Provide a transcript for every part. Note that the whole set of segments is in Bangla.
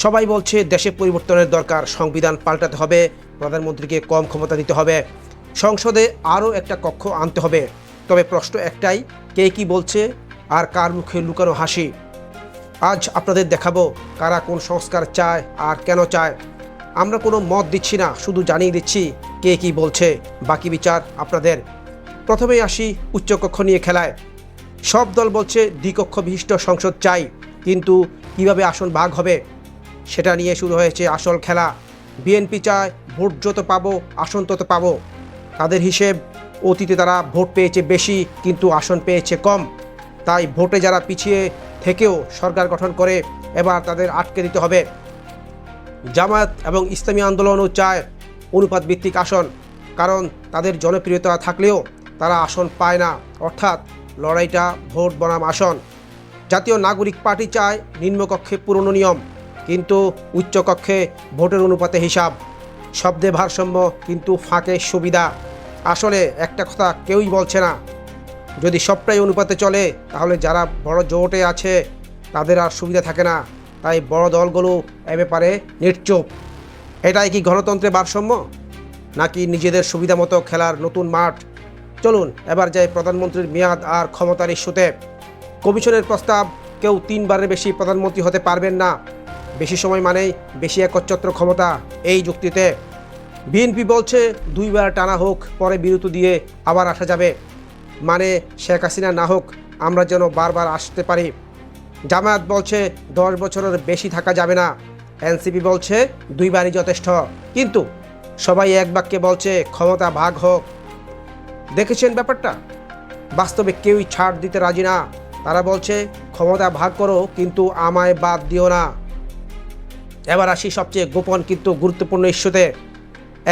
সবাই বলছে দেশে পরিবর্তনের দরকার, সংবিধান পাল্টাতে হবে, প্রধানমন্ত্রীকে কম ক্ষমতা দিতে হবে, সংসদে আরও একটা কক্ষ আনতে হবে। তবে প্রশ্ন একটাই, কে কি বলছে আর কার মুখে লুকানো হাসি? আজ আপনাদের দেখাবো কারা কোন সংস্কার চায় আর কেন চায়। আমরা কোনো মত দিচ্ছি না, শুধু জানিয়ে দিচ্ছি কে কি বলছে, বাকি বিচার আপনাদের। প্রথমেই আসি উচ্চকক্ষ নিয়ে খেলায়। সব দল বলছে দ্বিকক্ষ বিশিষ্ট সংসদ চাই, কিন্তু কিভাবে আসন ভাগ হবে সেটা নিয়ে শুরু হয়েছে আসল খেলা। বিএনপি চায় ভোট যত পাবো আসন তত পাবো। তাদের হিসেব, অতীতে তারা ভোট পেয়েছে বেশি কিন্তু আসন পেয়েছে কম, তাই ভোটে যারা পিছিয়ে থেকেও সরকার গঠন করে এবার তাদের আটকে দিতে হবে। জামায়াত এবং ইসলামী আন্দোলনও চায় অনুপাত ভিত্তিক আসন, কারণ তাদের জনপ্রিয়তা থাকলেও তারা আসন পায় না, অর্থাৎ লড়াইটা ভোট বনাম আসন। জাতীয় নাগরিক পার্টি চায় নিম্নকক্ষে পুরনো নিয়ম, কিন্তু উচ্চকক্ষে ভোটের অনুপাতে হিসাব। শব্দে ভারসাম্য কিন্তু ফাঁকে সুবিধা। আসলে একটা কথা কেউই বলছে না, যদি সবটাই অনুপাতে চলে তাহলে যারা বড় জোটে আছে তাদের আর সুবিধা থাকে না, তাই বড় দলগুলো এ ব্যাপারে নিশ্চুপ। এটাই কি গণতন্ত্রের ভারসাম্য, নাকি নিজেদের সুবিধা মতো খেলার নতুন মাঠ? চলুন এবার যাই প্রধানমন্ত্রীর মেয়াদ আর ক্ষমতার ইস্যুতে। কমিশনের প্রস্তাব, কেউ 3 বারের বেশি প্রধানমন্ত্রী হতে পারবেন না। বেশি সময় মানেই বেশি একচ্ছত্র ক্ষমতা, এই যুক্তিতে। বিএনপি বলছে 2 বার টানা হোক, পরে বিরতি দিয়ে আবার আসা যাবে, মানে শেখ হাসিনা না হোক, আমরা যেন বারবার আসতে পারি। জামায়াত বলছে 10 বছরের বেশি থাকা যাবে না। এনসিপি বলছে 2 বারই যথেষ্ট, কিন্তু সবাই এক বাক্যে বলছে ক্ষমতা ভাগ হোক। দেখেছেন ব্যাপারটা? বাস্তবে কেউই ছাড় দিতে রাজি না। তারা বলছে ক্ষমতা ভাগ করো, কিন্তু আমায় বাদ দিও না। এবার আসি সবচেয়ে গোপন কিন্তু গুরুত্বপূর্ণ ইস্যুতে।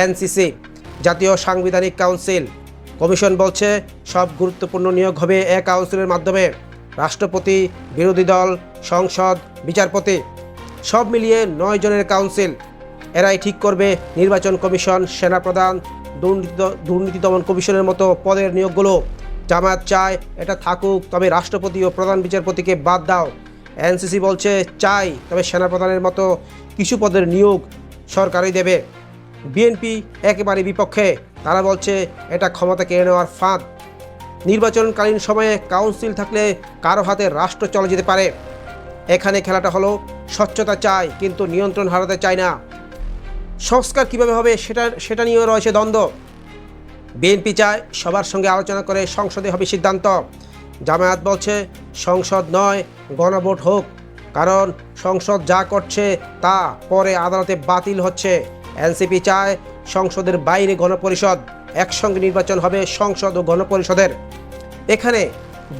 এনসিসি, জাতীয় সাংবিধানিক কাউন্সিল। কমিশন বলছে সব গুরুত্বপূর্ণ নিয়োগ হবে এক কাউন্সিলের মাধ্যমে। রাষ্ট্রপতি, বিরোধী দল, সংসদ, বিচারপতি সব মিলিয়ে 9 জনের কাউন্সিল। এরাই ঠিক করবে নির্বাচন কমিশন, সেনাপ্রধান, দুর্নীতি দমন কমিশনের মতো পদের নিয়োগগুলো। জামায়াত চায় এটা থাকুক, তবে রাষ্ট্রপতি ও প্রধান বিচারপতিকে বাদ দাও। এনসিসি বলছে চাই, তবে সেনাপ্রধানের মতো কিছু পদের নিয়োগ সরকারই দেবে। বিএনপি একেবারে বিপক্ষে, তারা বলছে এটা ক্ষমতা কেড়ে নেওয়ার ফাঁদ। নির্বাচনকালীন সময়ে কাউন্সিল থাকলে কারো হাতে রাষ্ট্র চলে যেতে পারে। এখানে খেলাটা হলো স্বচ্ছতা চাই, কিন্তু নিয়ন্ত্রণ হারাতে চায় না। সংস্কার কীভাবে হবে সেটা নিয়েও রয়েছে দ্বন্দ্ব। বিএনপি চায় সবার সঙ্গে আলোচনা করে সংসদে হবে সিদ্ধান্ত। জামায়াত বলছে সংসদ নয়, গণভোট হোক, কারণ সংসদ যা করছে তা পরে আদালতে বাতিল হচ্ছে। এনসিপি চায় সংসদের বাইরে গণপরিষদ, একসঙ্গে নির্বাচন হবে সংসদ ও গণপরিষদের। এখানে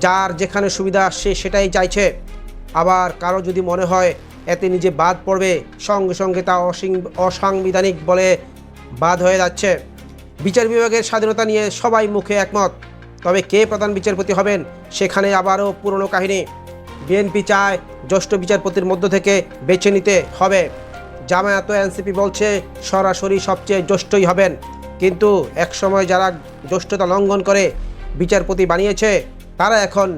যার যেখানে সুবিধা সে সেটাই চাইছে। আবার কারো যদি মনে হয় এতে নিজে বাদ পড়বে, সঙ্গে সঙ্গে তা অসাংবিধানিক বলে বাদ হয়ে যাচ্ছে। বিচার বিভাগের স্বাধীনতা নিয়ে সবাই মুখে একমত, তবে কে প্রধান বিচারপতি হবেন সেখানে আবারও পুরনো কাহিনী। বিএনপি চায় জ্যেষ্ঠ বিচারপতির মধ্য থেকে বেছে নিতে হবে। জামায়াত ও এনসিপি বলছে সরাসরি সবচেয়ে জ্যেষ্ঠই হবেন, কিন্তু একসময় যারা জ্যেষ্ঠতা লঙ্ঘন করে বিচারপতি বানিয়েছে তারা এখন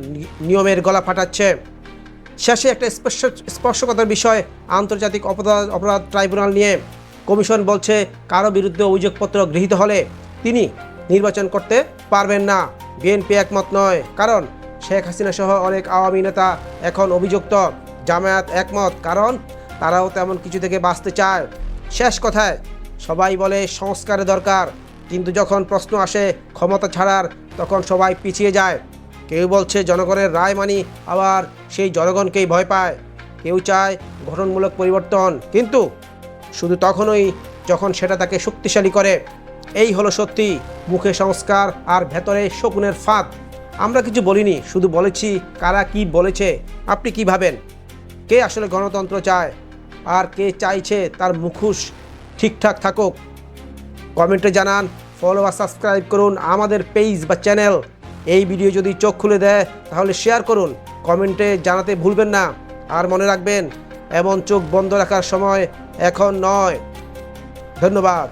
নিয়মের গলা ফাটাচ্ছে। শেষে একটা স্পর্শকাতর বিষয়, আন্তর্জাতিক অপরাধ ট্রাইব্যুনাল নিয়ে। কমিশন বলছে কারো বিরুদ্ধে অভিযোগপত্র গৃহীত হলে তিনি নির্বাচন করতে পারবেন না। বিএনপি একমত নয়, কারণ শেখ হাসিনা সহ অনেক আওয়ামী নেতা এখন অভিযুক্ত। জামায়াত একমত, কারণ তারাও তেমন কিছু থেকে বাঁচতে চায়। শেষ কথায় সবাই বলে সংস্কারের দরকার, কিন্তু যখন প্রশ্ন আসে ক্ষমতা ছাড়ার তখন সবাই পিছিয়ে যায়। কেউ বলছে জনগণের রায় মানি, আবার সেই জনগণকেই ভয় পায়। কেউ চায় গঠনমূলক পরিবর্তন, কিন্তু শুধু তখনই যখন সেটা তাকে শক্তিশালী করে। এই হলো সত্যি, মুখে সংস্কার আর ভেতরে শকুনের ফাঁদ। আমরা কিছু বলিনি, শুধু বলেছি কারা কি বলেছে। আপনি কি ভাবেন, কে আসলে গণতন্ত্র চায় আর কে চাইছে তার মুখোশ ঠিকঠাক থাকুক? কমেন্টে জানান। ফলো বা সাবস্ক্রাইব করুন আমাদের পেজ বা চ্যানেল। এই ভিডিও যদি চোখ খুলে দেয় তাহলে শেয়ার করুন, কমেন্টে জানাতে ভুলবেন না। আর মনে রাখবেন, এমন চোখ বন্ধ রাখার সময় এখন নয়। ধন্যবাদ।